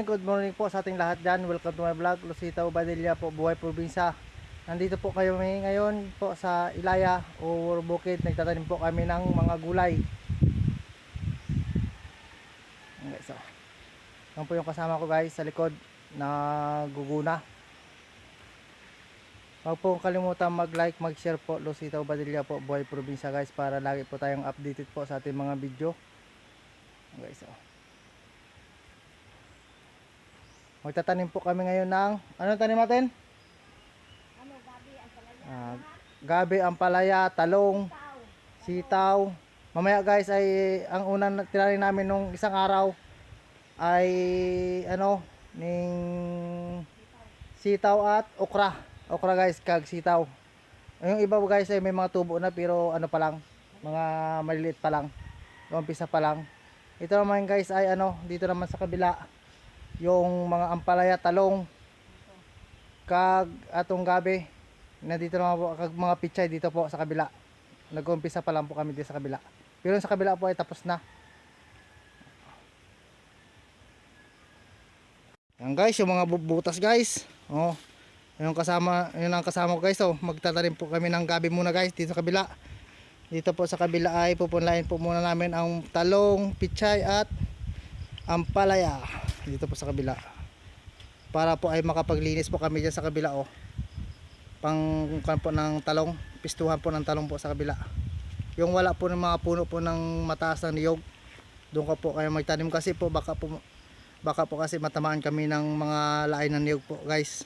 good morning po sa ating lahat dyan. Welcome to my vlog, Lucita Ubadilla po, Buhay Probinsya. Nandito po kayo ngayon po sa Ilaya o bukid. Nagtatanim po kami ng mga gulay. Okay, so yan po yung kasama ko guys sa likod na guguna. Huwag po kalimutan mag-like, mag-share po, Lucita Ubadilla po, Buhay Probinsya guys, para lagi po tayong updated po sa ating mga video. Okay, so magtatanim po kami ngayon ng anong tanim natin? Gabi, ampalaya, talong, sitaw. Mamaya guys ay ang unang tinanim namin nung isang araw ay ning sitaw at okra. Okra guys, kag sitaw. Yung iba guys ay may mga tubo na pero pa lang, mga maliliit pa lang. Umpisa pa lang. Ito naman guys ay dito naman sa kabila yung mga ampalaya, talong, kag atong gabi na dito naman po, kag mga pichay dito po sa kabila. Nag-umpisa pa lang po kami dito sa kabila, pero sa kabila po ay tapos na. Yan guys, yung mga butas guys, yung kasama, yun ang kasama ko guys. Magtatanim po kami ng gabi muna guys dito sa kabila. Dito po sa kabila ay pupunlain po muna namin ang talong, pichay at ampalaya dito po sa kabila, para po ay makapaglinis po kami dyan sa kabila pang po ng talong, pistuhan po ng talong po sa kabila. Yung wala po ng mga puno po ng mataas ng niyog, doon ka po kayo magtanim kasi po baka po kasi matamaan kami ng mga lain ng niyog po guys.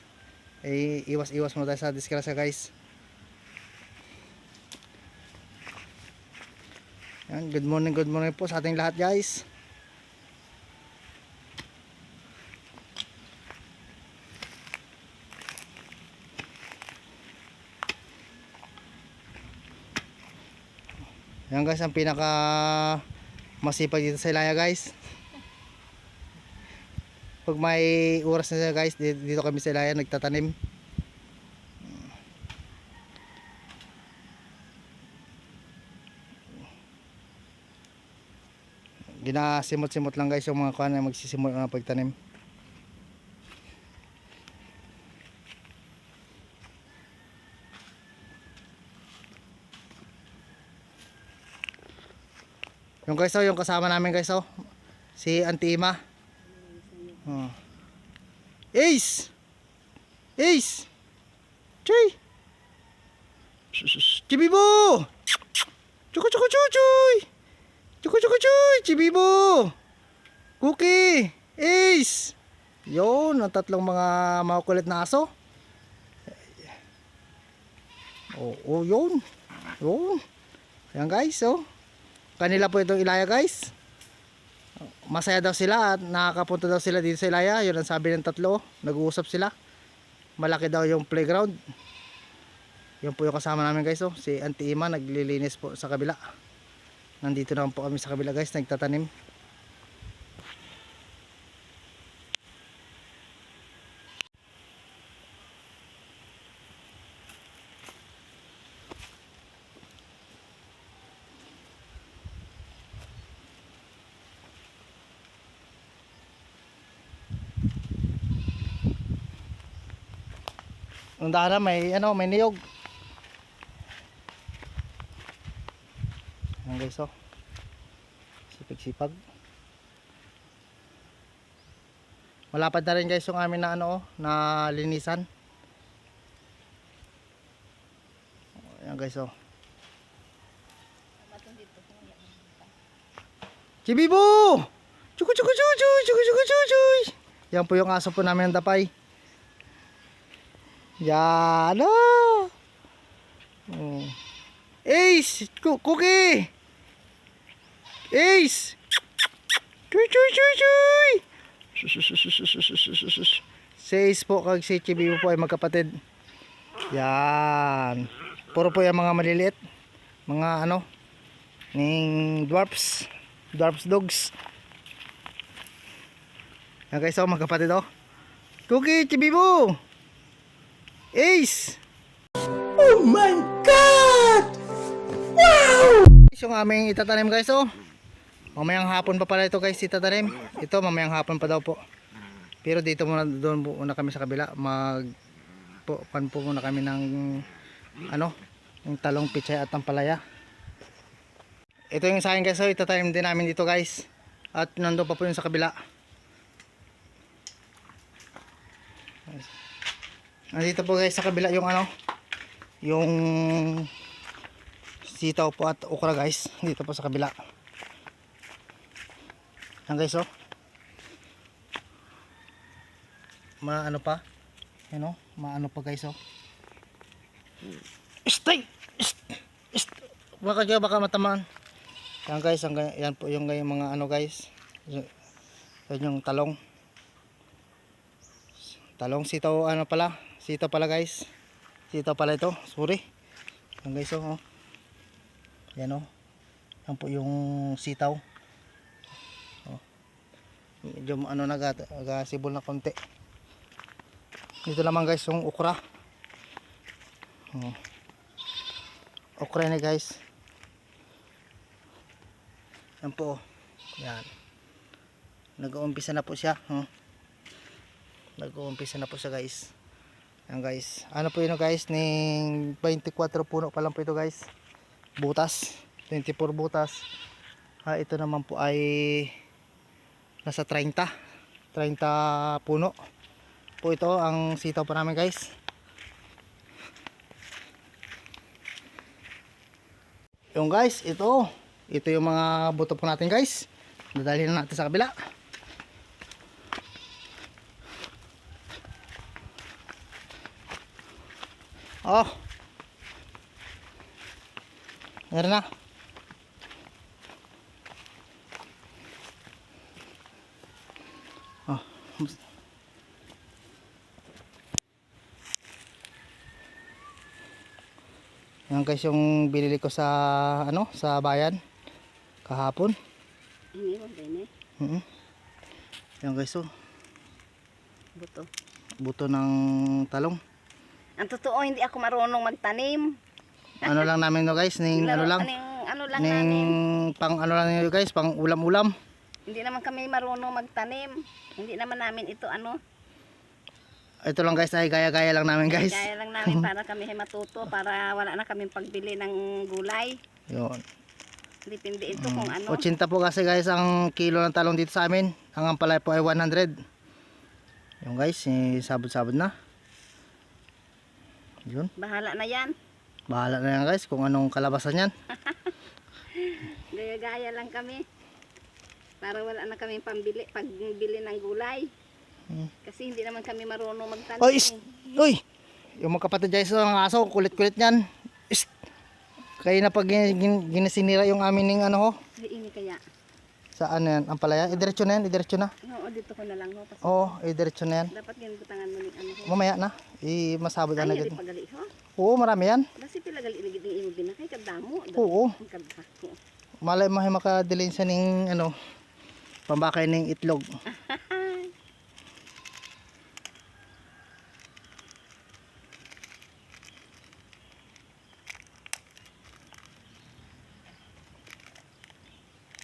Iwas mo tayo sa disgrasya guys. Yan, good morning po sa ating lahat guys. Yan guys, ang pinaka masipag dito sa Ilaya guys. Pag may oras na guys, dito kami sa Ilaya nagtatanim. Ginasimot-simot lang guys yung mga kuwan na magsisimula na pagtanim. Yung guys yung kasama namin guys si Auntie Ima. Ace! Ace! Choy! Chibibo! Chuko chuko chuchoy! Chuko chuko chuy! Chibibo! Cookie! Ace! Yun, ang tatlong mga makukulit na aso. Yun. Yun. Ayan guys, kanila po itong Ilaya guys. Masaya daw sila at nakakapunta daw sila dito sa Ilaya. Yun ang sabi ng tatlo. Nag-uusap sila. Malaki daw yung playground. Yun po yung kasama namin guys. Si Auntie Ima naglilinis po sa kabila. Nandito naman po kami sa kabila guys, nagtatanim. Ang daan may may niyog. Ayan guys sipag-sipag. Malapad na rin guys yung amin na na linisan. Ayan guys Chibibo! Chuku chuku chuchu! Chuku chuku chuchu! Yan po yung aso po namin ng dapay. Yan Ace! Cookie! Ace! Chuy chuy chuy chuy! Si Ace po kag si Chibi po ay magkapatid. Yan. Puro po yung mga maliliit. Mga ning dwarfs dogs. Yan guys magkapatid Cookie, Chibi po! Ace! Oh my God! Wow! Yung aming itatanim guys Mamayang hapon pa pala ito guys itatanim. Ito mamayang hapon pa daw po. Pero dito muna, doon muna kami sa kabila. Pan po muna kami ng ano, yung talong, pichay at ampalaya. Ito yung sa akin guys, so itatanim din namin dito guys. At nandun pa po yung sa kabila. Nandito po guys sa kabila yung ano, yung sitaw po at okra guys. Dito po sa kabila. Yan guys oh. Maano pa. Yan oh, maano pa guys oh. Stay! Baka matamaan. Yan guys, yan po yung mga ano guys. Yan yung talong. Talong sitaw ano pala? Sitaw pala guys. Sitaw pala ito. Sorry. Yan guys oh. Yan oh. Yan po yung sitaw. Oh. Medyo ano nagasibol na konti. Dito naman guys yung okra. Oh. Okra na guys. Yan po. Yan. Nag-uumpisa na po siya. Nag-uumpisa na po siya guys. Yan guys. Ano po yun guys? Ning 24 puno pa lang po ito guys. Butas. 24 butas. Ito naman po ay nasa 30 puno po ito ang sitaw po namin guys. Yung guys, ito yung mga buto po natin guys. Dadalhin na natin sa kabila. Oh. Meron na. Oh. Yan guys yung binili ko sa ano, sa bayan kahapon. Yan guys oh. Buto ng talong. Ang totoo hindi ako marunong magtanim. Ano lang namin no guys, ning ano lang namin. Pang ano lang nyo guys, pang ulam-ulam. Hindi naman kami marunong magtanim. Hindi naman namin ito ano. Ito lang guys ay gaya-gaya lang namin guys. Gaya lang namin para kami ay matuto, para wala na kaming pagbili ng gulay. Yun. Depende ito kung ano. 80 po kasi guys ang kilo ng talong dito sa amin. Ang ampalaya po ay 100. Yung guys, sabod-sabod na. Yun. Bahala na yan. Bahala na yan guys kung anong kalabasan yan. Gaya-gaya lang kami. Para wala na kaming pagbili ng gulay. Kasi hindi naman kami marunong magtanim. Uy! Yung mga kapatid guys ng aso, kulit-kulit niyan. Kaya na pag ginasinira yung amin ng ano ho. Ini kaya. Saan yan? Ampalaya? Idiretso na yan? Idiretso na? Oo, dito ko na lang ho. Oo, idiretso na yan. Dapat ganun butangan mo ng ano ho. Mamaya na. Masabot na Ay, agad. hindi pagali ho. Oo, marami yan. Kasi pila gali ligid ng imo binakay kadamo. Oo. Kadako. Malay mo makadilin sa ning ano, pambakay ning itlog.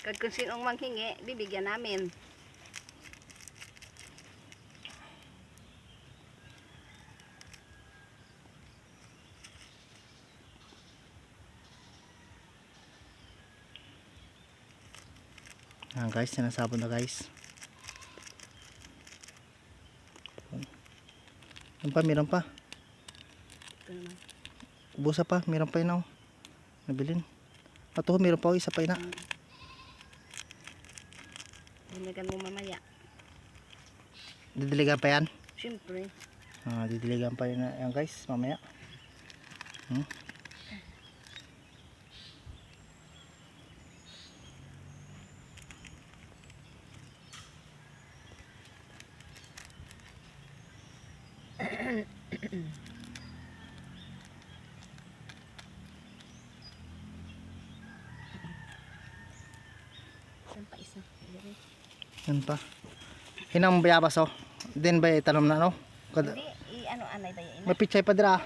Kag kung sinong manghingi, bibigyan namin. Ayan guys, sinasabon na guys. Meron pa. Ito naman. Ubusa pa, meron pa yun ako. Nabilin. Ato, meron pa ako, isa pa yun. Diligan mo mamaya. Didiligan pa yan. Siyempre. Didiligan pa yun yan guys, mamaya. Saan pa isa? Yan pa. Hinang bayabas oh. Din ba itanong na no? Hindi, ano anay ba yan? May pichay pa dira.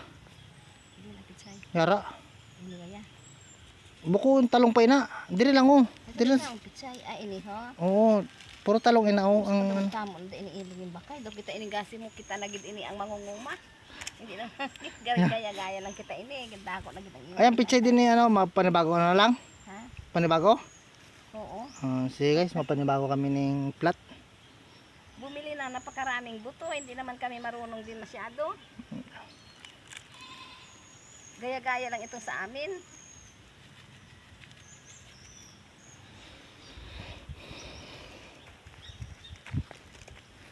Hindi na pichay. Yara. Hindi ba yan? Buko talong pa ina. Diri lang oh. Diri lang. Ang pichay. Ini ho. Oo. Puro talong inao ang Ang tamon da ini iling bakay. Do kita ini gasi mo kita nagid ini ang mangunguma. Hindi na gaya-gaya lang kita ini. Ganda ako nagid ang ini. ayan pichay din ni ano, mapanibago na lang. Ha? Panibago? Oo. Sige guys, mapanibago kami ng plat. Bumili na napakaraming buto. Hindi naman kami marunong din masyado. Gaya-gaya lang ito sa amin.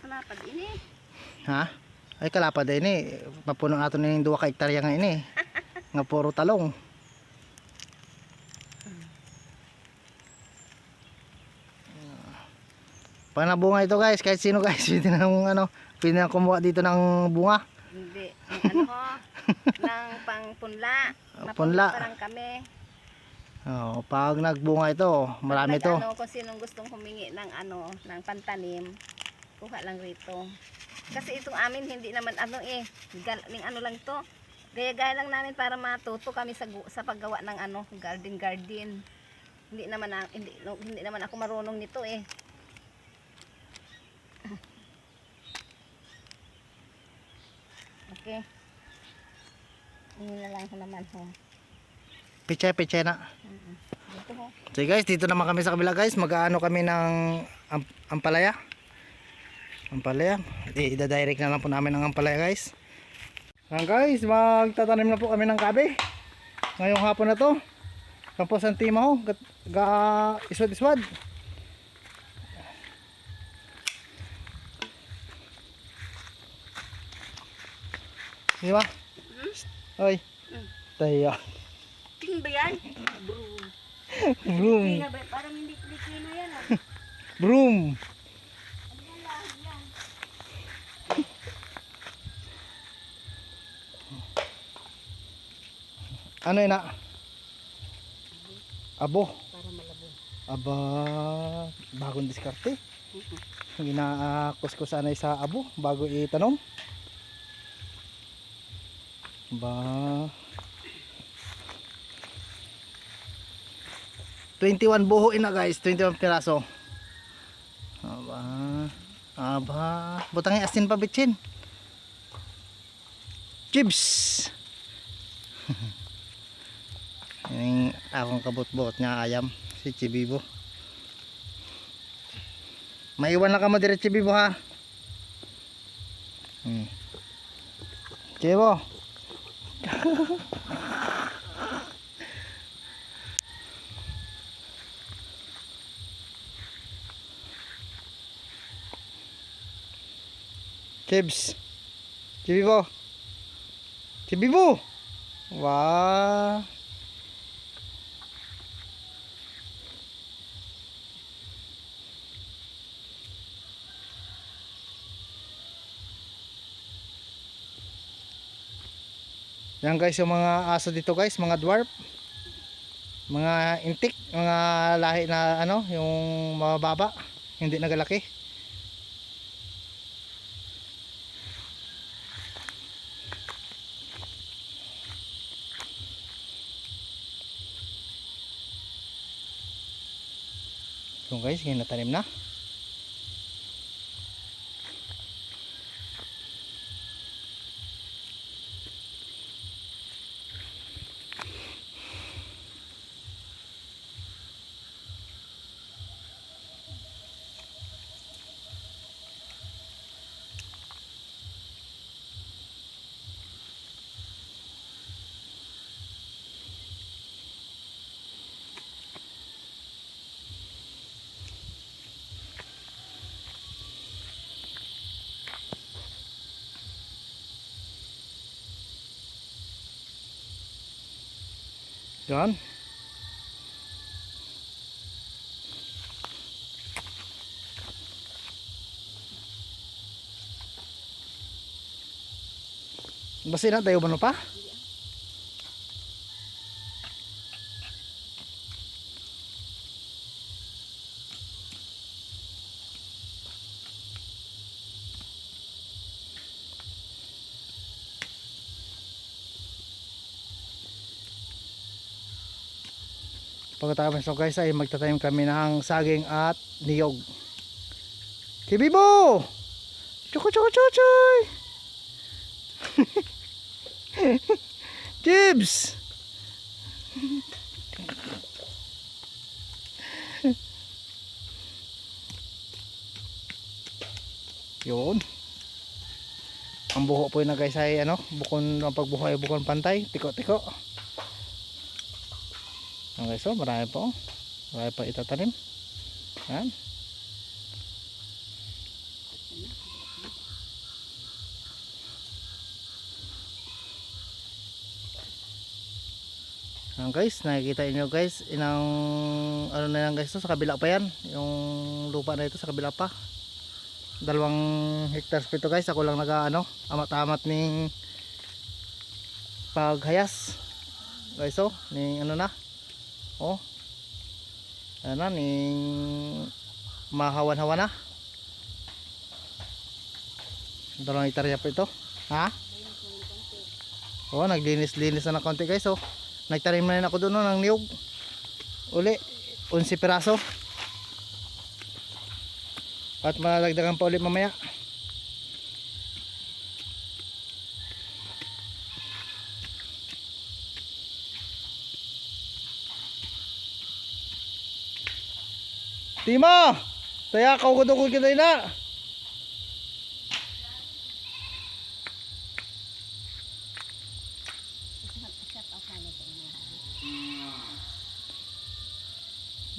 Kalapad ini. Ha? Ay kalapad ini, mapuno ato ning 2 ka hektarya nga ini. Nga puro talong. Pag nabunga ito guys, kahit sino guys, pwede na ano, pwede na kumuha dito ng bunga. Hindi. Ang ano ko, ng pangpunla. Punla. Pa lang kami. Oh, pag nagbunga ito, marami to. Ano, kung sinong gustong humingi ng ano, ng pantanim, kuha lang rito. Kasi itong amin hindi naman ano ning ano lang to. Gaya-gaya lang namin para matuto kami sa paggawa ng ano, garden. Hindi naman ako marunong nito eh. Okay. Ini na lang ko naman ho. Pichay na. Dito ho. So guys, dito naman kami sa kabila guys, mag-aano kami ng ampalaya. Ampalaya. Ida-direct na lang po namin ang ampalaya guys. Ayan guys, magtatanim na po kami ng kabe. Ngayong hapon na to. Kampos ang tima ho, iswad-iswad. Di ba? Oy. Tayo. Ting ba yan? Broom. Nga ba? Parang hindi kilo yan ah. Broom. Ano yun na? Abo. Para malabo. Aba, bagong diskarte. Ginakuskus anay sa abo bago itanom. Ba. 21 buho ina guys, 21 piraso. Aba, butangin asin pa bitsin. Chips. Yung akong kabot-bot nga ayam, si Chibibo. Maiwan lang ka mo dire Chibibo ha. Chibibo. Chibs. Chibibo. Chibibo. Wah. Yan guys yung mga aso dito guys, mga dwarf. Mga intik, mga lahi na ano, yung mababa, hindi nagalaki. So guys, ngayon natanim na. Yan. Basi na tayo ba pa? Pagkatapos so guys ay magtatanim kami ng saging at niyog. Kibibo! Choco choco choco choy! Jibs! Yun. Ang buho po yun na guys ay ano, bukon ang pagbuho ay bukon pantay, tiko-tiko. Okay, so marami po. Marami pa itatanim. Yan. Yan guys, nakikita niyo guys, inang ano na yan guys, to, sa kabila pa yan. Yung lupa na ito sa kabila pa. 2 hectares po ito guys. Ako lang nag-ano, amat-amat ning paghayas. Guys, oh, ning ano na. Oh. Ano na, ning mahawan-hawan na. 2 hektarya po ito. Ha? Oh, naglinis-linis na ng konti guys, oh. Nagtanim na rin ako doon no, ng niyog. Uli, 11 piraso. At malagdagan pa ulit mamaya. Tima! Saya kau kudukul kita ina.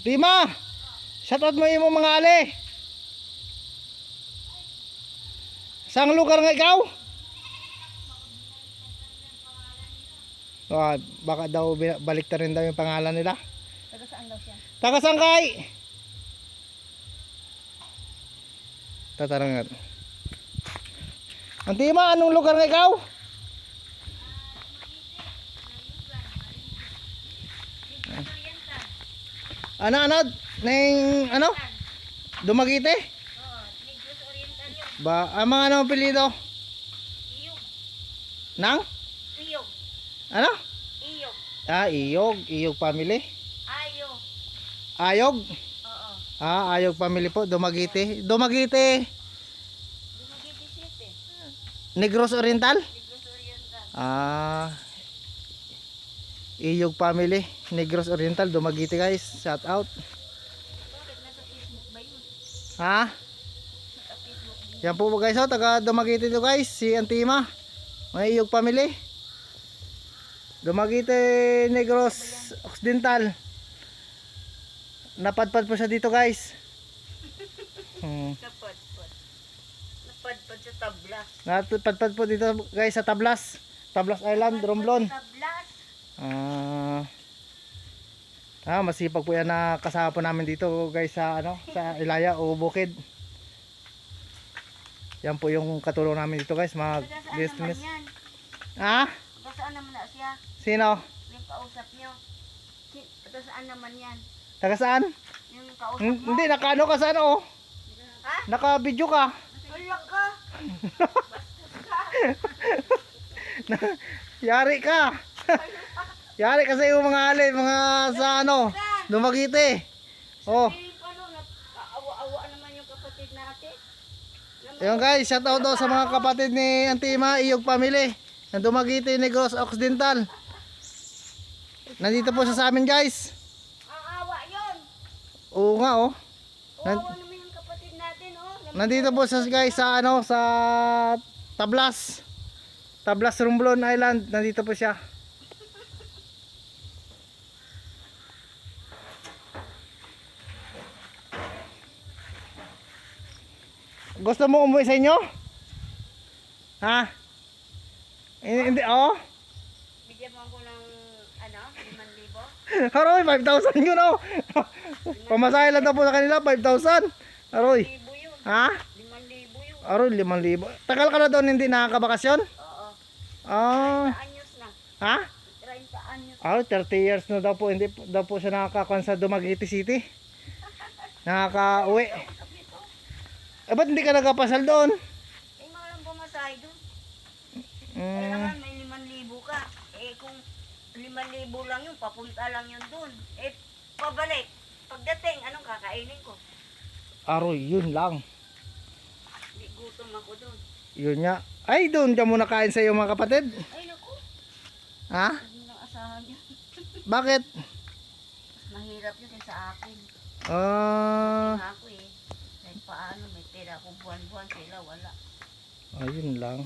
Tima! Shoutout mo yung mga ali. Saan lugar nga ikaw? Ah, baka daw balik rin daw yung pangalan nila. Taga saan daw siya? Taga Sangkay. Tatarangan. Antima, anong lugar nga ikaw? Ano? Neng ano? Dumagite? Oo, Negros Oriental yun. Ba, ang mga ano apelyido? Iyog. Nang? Iyog. Ano? Iyog. Ah, Iyog family. Ayo. Ayog. Oo. Ah, Ayog family po, Dumagite. Dumagite, Dumagiti City. Negros Oriental. Negros Oriental. Ah, Iyog family, Negros Oriental, Dumagite guys. Shout out. Bakit nasa Facebook ba yun? Ha? Sa Facebook. Yan po guys, oh, taga Dumagite to guys, si Antima. May Iyog family. Dumagite, Negros Occidental. Napadpad po siya dito guys. Napadpad. Napadpad sa tablas. Napadpad po dito guys sa Tablas. Tablas Island, Romblon. Tablas. Masipag po yan na kasama po namin dito guys sa ano, sa Ilaya o Bukid. Yan po yung katulong namin dito guys, mag Taga saan business. naman yan? Ah? Taga saan naman na siya? Sino? Yung kausap nyo. Taga saan naman yan? Taga saan? Yung kausap mo? Hindi, naka-ano ka sa ano? Ha? Naka-video ka. Wala ka. Yari ka. Yari kasi yung mga alin, mga sa ano, Dumagite. Oh. Eh, paano? Awa-awa naman yung kapatid natin. Ayun guys, shout out daw sa mga kapatid ni Antima, Iyog family. Ng Dumagite, Negros Occidental. Nandito po siya sa amin guys. Ang awa yun. Oo nga oh. Awa naman yung kapatid natin, oh. Nandito po siya guys sa ano, sa Tablas. Tablas Romblon Island. Nandito po siya. Gusto mo umuwi sa inyo? Ha? Hindi, oh. Bigyan mo ako ng, ano, 5,000. Haroy, 5,000 yun oh. Pamasahe lang daw po sa kanila, 5,000. Haroy. 5,000 yun. Ha? 5,000 yun. Haroy, 5,000. Tagal ka na doon hindi nakakabakasyon? Oo. Ah. 30 anyos na. Ha? 30 anyos. 30 years na daw po, hindi daw po siya nakakakuan sa Dumaguete City. Nakaka-uwi. Ba't hindi ka nagkapasal doon? Eh, mga lang pumasay doon. Mm, Kailangan may 5,000 ka. Eh, kung 5,000 lang yun, papunta lang yun doon. Eh, pabalik. Pagdating, anong kakainin ko? Aroy, yun lang. Nagugutom ako doon. Yun nga. Ay, doon ka muna kain sa iyo mga kapatid. Ay, naku. Ha? Hindi nang asahan niya. Bakit? Mahirap yun sa akin. Ah, Ako eh. Kahit paano, may pera ako buwan-buwan. Sila wala. ayun lang.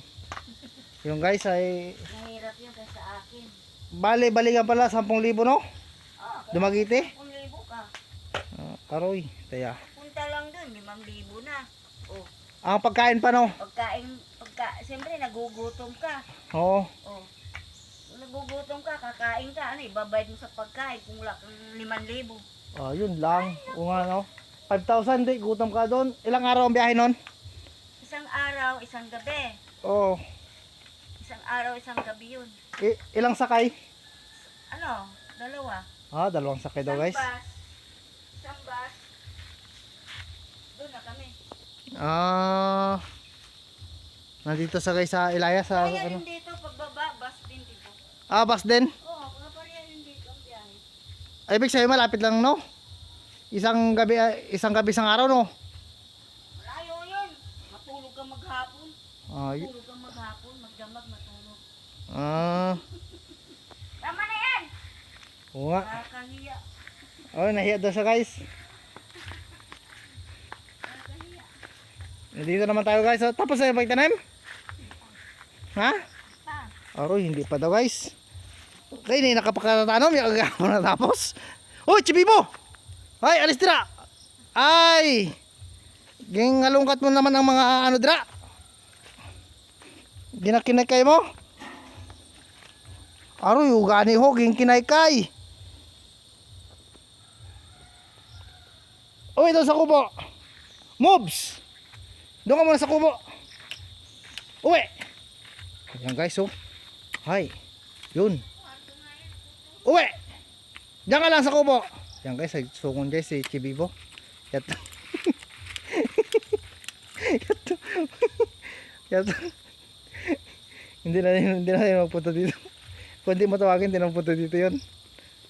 Yung guys ay Mahirap yun sa akin. bali-balikan pala 10,000 no? Ah, Dumagiti? 10,000 ka. Aroy, taya. Punta lang doon, 5,000 na. Oh, Ang pagkain pa no? siyempre nagugutom ka. Oo. Oh. Kung nagugutom ka, kakain ka, ano, ibabayad mo sa pagkain kung wala kang 5,000. Yun lang. O nga no? 5,000 di, gutom ka doon. Ilang araw ang biyahe nun? Isang araw, isang gabi. Oo. Isang araw, isang gabi yun. Ilang sakay? Ano, 2. Dalawang sakay daw guys. Isang bus. Doon na kami. Nandito sa guys sa Ilaya sa Kaya ano? rin dito, pagbaba, bus din dito. Bus din. Oo, kapareha rin dito ang biyahe. Ay, ibig sabihin malapit lang no? Isang gabi isang araw no? Malayo yun. Matulog ka maghapon. Ay. Matulog ka maghapon, magdamag, matulog. Tama na yan! Oo nga. Nakakahiya. Nahiya daw sa guys. Nakakahiya. Nandito naman tayo guys. Tapos na yung pagtanim? Ha? Pa. Aroy, hindi pa daw guys. Okay, hindi nakapagkatanom. Yung agagawa na tapos. Uy, Chibibo! Ay, alis dira! Ay! Gingalungkat mo naman ang mga ano dira. Ginakinay mo? Aroy, ugani ho, ginkinay kay. Uy, doon sa kubo. Moves! Doon ka muna sa kubo. Uwi! Ayan guys, oh. Hay. Yun. Uwi! Diyan ka lang sa kubo. Yan guys, sukon guys si Chibibo. Yato. Yato. Yato. Hindi na magpunta dito. Kung hindi mo tawagin, hindi na magpunta dito yun.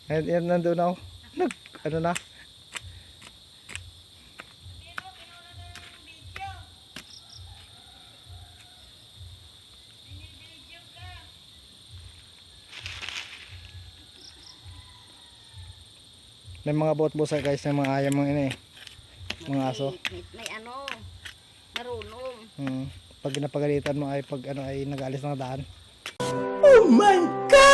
Yan, nandun ako. Ano na? May mga bot-bosa guys na mga ayaw mga ini eh. Mga aso. May ano, marunong. Pag napagalitan mo ay pag ano ay nag-alis ng daan. Oh my God!